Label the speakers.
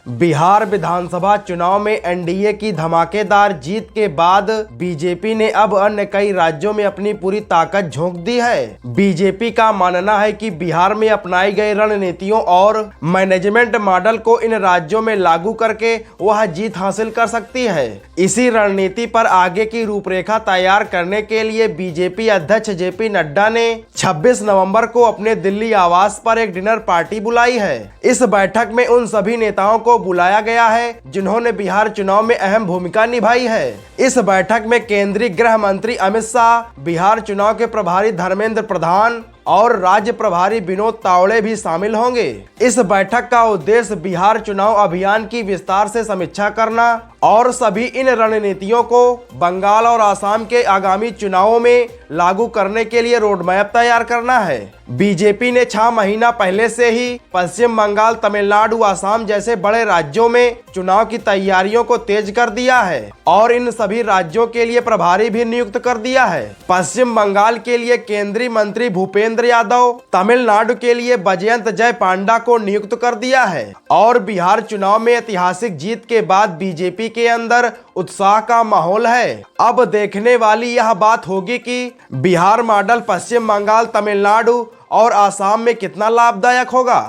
Speaker 1: बिहार विधानसभा चुनाव में एनडीए की धमाकेदार जीत के बाद बीजेपी ने अब अन्य कई राज्यों में अपनी पूरी ताकत झोंक दी है। बीजेपी का मानना है कि बिहार में अपनाई गई रणनीतियों और मैनेजमेंट मॉडल को इन राज्यों में लागू करके वह जीत हासिल कर सकती है। इसी रणनीति पर आगे की रूपरेखा तैयार करने के लिए बीजेपी अध्यक्ष जेपी नड्डा ने 26 नवंबर को अपने दिल्ली आवास पर एक डिनर पार्टी बुलाई है। इस बैठक में उन सभी नेताओं को बुलाया गया है जिन्होंने बिहार चुनाव में अहम भूमिका निभाई है। इस बैठक में केंद्रीय गृह मंत्री अमित शाह, बिहार चुनाव के प्रभारी धर्मेंद्र प्रधान और राज्य प्रभारी विनोद तावड़े भी शामिल होंगे। इस बैठक का उद्देश्य बिहार चुनाव अभियान की विस्तार से समीक्षा करना और सभी इन रणनीतियों को बंगाल और असम के आगामी चुनावों में लागू करने के लिए रोड मैप तैयार करना है। बीजेपी ने 6 महीना पहले से ही पश्चिम बंगाल, तमिलनाडु, असम जैसे बड़े राज्यों में चुनाव की तैयारियों को तेज कर दिया है और इन सभी राज्यों के लिए प्रभारी भी नियुक्त कर दिया है। पश्चिम बंगाल के लिए केंद्रीय मंत्री भूपेंद्र यादव, तमिलनाडु के लिए बैजयंत जय पांडा को नियुक्त कर दिया है और बिहार चुनाव में ऐतिहासिक जीत के बाद बीजेपी के अंदर उत्साह का माहौल है। अब देखने वाली यह बात होगी कि बिहार मॉडल पश्चिम बंगाल, तमिलनाडु और असम में कितना लाभदायक होगा।